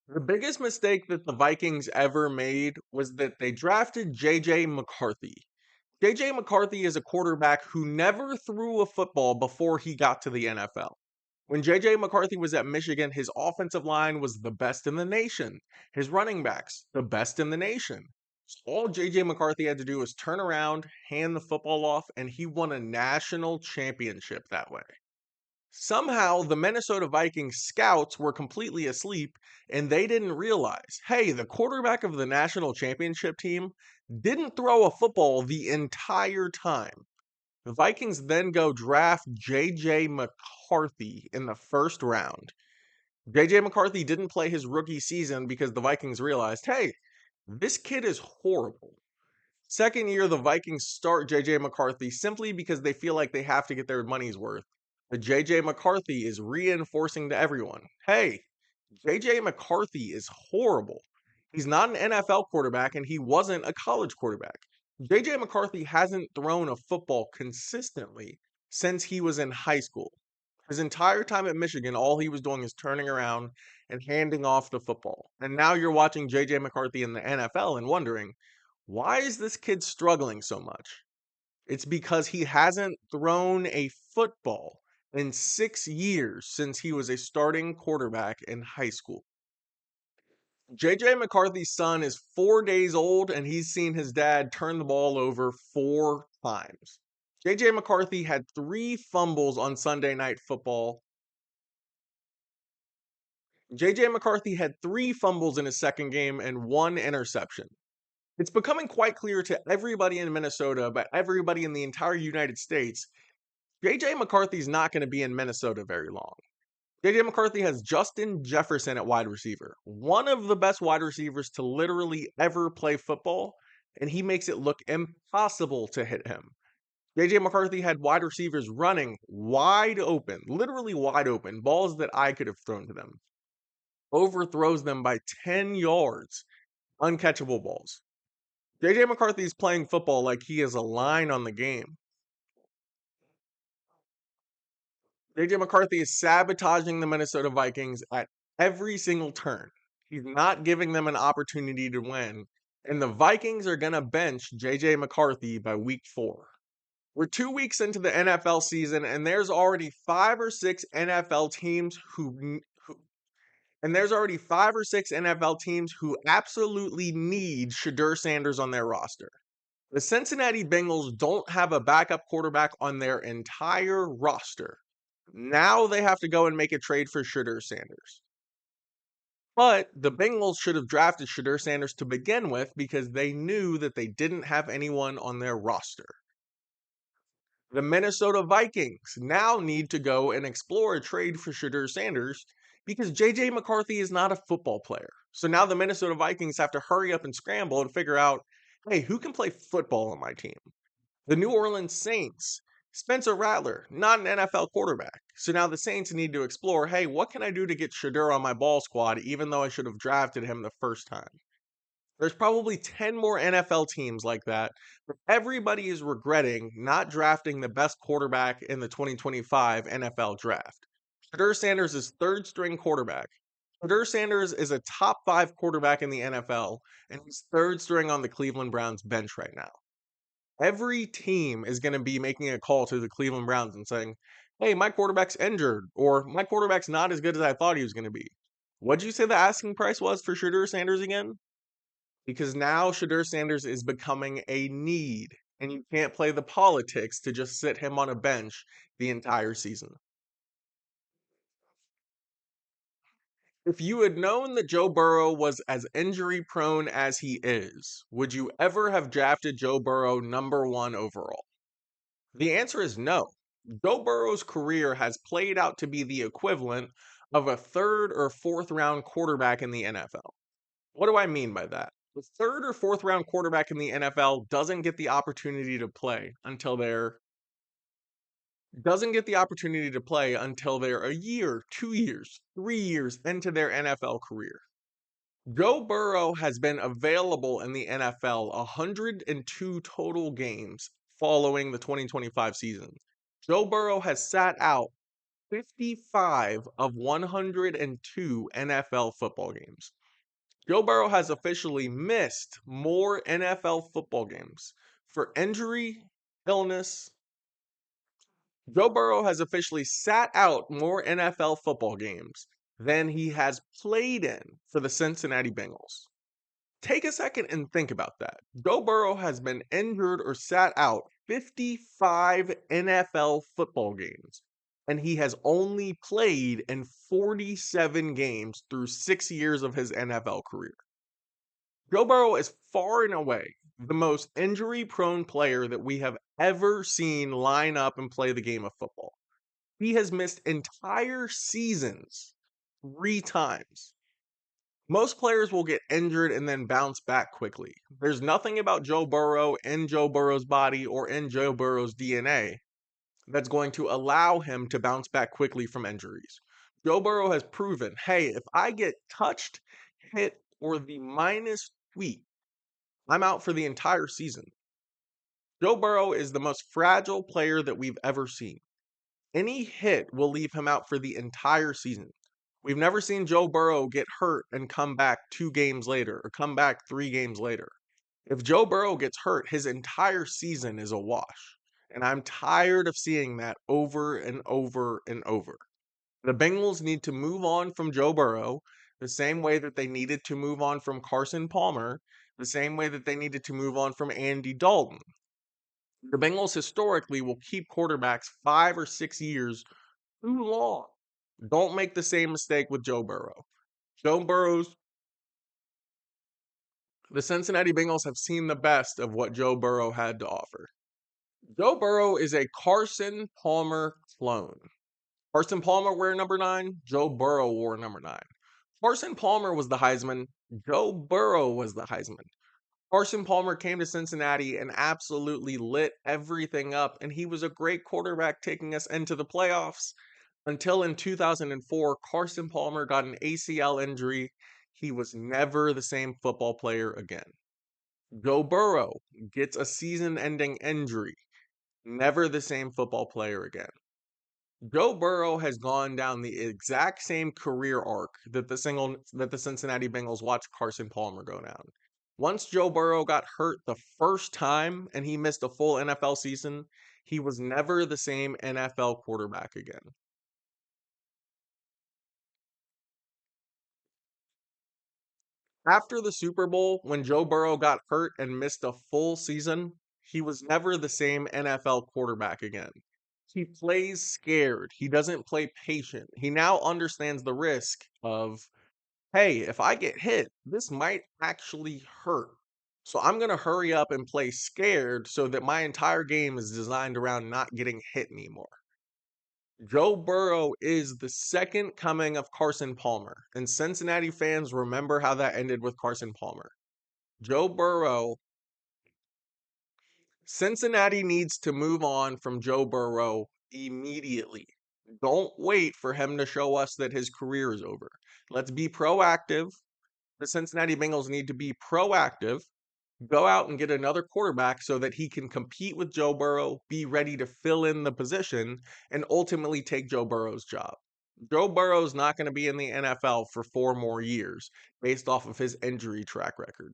The biggest mistake that the Vikings ever made was that they drafted JJ McCarthy. JJ McCarthy is a quarterback who never threw a football before he got to the NFL. When JJ McCarthy was at Michigan, his offensive line was the best in the nation. His running backs, the best in the nation. So all JJ McCarthy had to do was turn around, hand the football off, and he won a national championship that way. Somehow, the Minnesota Vikings scouts were completely asleep and they didn't realize, hey, the quarterback of the national championship team didn't throw a football the entire time. The Vikings then go draft JJ McCarthy in the first round. JJ McCarthy didn't play his rookie season because the Vikings realized, hey, this kid is horrible. Second year, the Vikings start JJ McCarthy simply because they feel like they have to get their money's worth. But JJ McCarthy is reinforcing to everyone, hey, JJ McCarthy is horrible. He's not an NFL quarterback and he wasn't a college quarterback. JJ McCarthy hasn't thrown a football consistently since he was in high school. His entire time at Michigan, all he was doing is turning around and handing off the football. And now you're watching JJ McCarthy in the NFL and wondering, why is this kid struggling so much? It's because he hasn't thrown a football in 6 years since he was a starting quarterback in high school. JJ McCarthy's son is 4 days old and he's seen his dad turn the ball over 4 times. JJ McCarthy had 3 fumbles on Sunday Night Football. JJ McCarthy had 3 fumbles in his second game and 1 interception. It's becoming quite clear to everybody in Minnesota, but everybody in the entire United States, JJ McCarthy's not going to be in Minnesota very long. JJ McCarthy has Justin Jefferson at wide receiver, one of the best wide receivers to literally ever play football, and he makes it look impossible to hit him. JJ McCarthy had wide receivers running wide open, literally wide open, balls that I could have thrown to them. Overthrows them by 10 yards, uncatchable balls. JJ McCarthy is playing football like he is a line on the game. JJ McCarthy is sabotaging the Minnesota Vikings at every single turn. He's not giving them an opportunity to win. And the Vikings are going to bench JJ McCarthy by week 4. We're 2 weeks into the NFL season, and there's already 5 or 6 NFL teams who absolutely need Shadur Sanders on their roster. The Cincinnati Bengals don't have a backup quarterback on their entire roster. Now they have to go and make a trade for Shadur Sanders. But the Bengals should have drafted Shadur Sanders to begin with because they knew that they didn't have anyone on their roster. The Minnesota Vikings now need to go and explore a trade for Shadur Sanders because JJ McCarthy is not a football player. So now the Minnesota Vikings have to hurry up and scramble and figure out, hey, who can play football on my team? The New Orleans Saints, Spencer Rattler, not an NFL quarterback. So now the Saints need to explore, hey, what can I do to get Shadur on my ball squad even though I should have drafted him the first time? There's probably 10 more NFL teams like that, but everybody is regretting not drafting the best quarterback in the 2025 NFL draft. Shadur Sanders is third string quarterback. Shadur Sanders is a top 5 quarterback in the NFL, and he's third string on the Cleveland Browns bench right now. Every team is going to be making a call to the Cleveland Browns and saying, hey, my quarterback's injured, or my quarterback's not as good as I thought he was going to be. What'd you say the asking price was for Shadur Sanders again? Because now Shadur Sanders is becoming a need, and you can't play the politics to just sit him on a bench the entire season. If you had known that Joe Burrow was as injury prone as he is, would you ever have drafted Joe Burrow #1 overall? The answer is no. Joe Burrow's career has played out to be the equivalent of a third or fourth round quarterback in the NFL. What do I mean by that? The third or fourth round quarterback in the NFL doesn't get the opportunity to play until they're a year, 2 years, 3 years into their NFL career. Joe Burrow has been available in the NFL 102 total games following the 2025 season. Joe Burrow has sat out 55 of 102 NFL football games. Joe Burrow has officially missed more NFL football games for injury, illness. Joe Burrow has officially sat out more NFL football games than he has played in for the Cincinnati Bengals. Take a second and think about that. Joe Burrow has been injured or sat out 55 NFL football games, and he has only played in 47 games through 6 years of his NFL career. Joe Burrow is far and away the most injury prone player that we have ever seen line up and play the game of football. He has missed entire seasons 3 times. Most players will get injured and then bounce back quickly. There's nothing about Joe Burrow in Joe Burrow's body or in Joe Burrow's DNA that's going to allow him to bounce back quickly from injuries. Joe Burrow has proven, hey, if I get touched, hit, or the minus tweak, I'm out for the entire season. Joe Burrow is the most fragile player that we've ever seen. Any hit will leave him out for the entire season. We've never seen Joe Burrow get hurt and come back 2 games later or come back 3 games later. If Joe Burrow gets hurt, his entire season is a wash. And I'm tired of seeing that over and over and over. The Bengals need to move on from Joe Burrow the same way that they needed to move on from Carson Palmer, the same way that they needed to move on from Andy Dalton. The Bengals historically will keep quarterbacks 5 or 6 years too long. Don't make the same mistake with Joe Burrow. The Cincinnati Bengals have seen the best of what Joe Burrow had to offer. Joe Burrow is a Carson Palmer clone. Carson Palmer wore number 9, Joe Burrow wore number 9. Carson Palmer was the Heisman, Joe Burrow was the Heisman. Carson Palmer came to Cincinnati and absolutely lit everything up, and he was a great quarterback taking us into the playoffs. Until in 2004, Carson Palmer got an ACL injury. He was never the same football player again. Joe Burrow gets a season ending injury. Never the same football player again. Joe Burrow has gone down the exact same career arc that the Cincinnati Bengals watched Carson Palmer go down. Once Joe Burrow got hurt the first time and he missed a full NFL season, he was never the same NFL quarterback again. After the Super Bowl, when Joe Burrow got hurt and missed a full season, he was never the same NFL quarterback again. He plays scared. He doesn't play patient. He now understands the risk of, hey, if I get hit, this might actually hurt. So I'm going to hurry up and play scared so that my entire game is designed around not getting hit anymore. Joe Burrow is the second coming of Carson Palmer, and Cincinnati fans remember how that ended with Carson Palmer. Joe Burrow, Cincinnati needs to move on from Joe Burrow immediately. Don't wait for him to show us that his career is over. Let's be proactive. The Cincinnati Bengals need to be proactive. Go out and get another quarterback so that he can compete with Joe Burrow, be ready to fill in the position, and ultimately take Joe Burrow's job. Joe Burrow's not going to be in the NFL for 4 more years based off of his injury track record.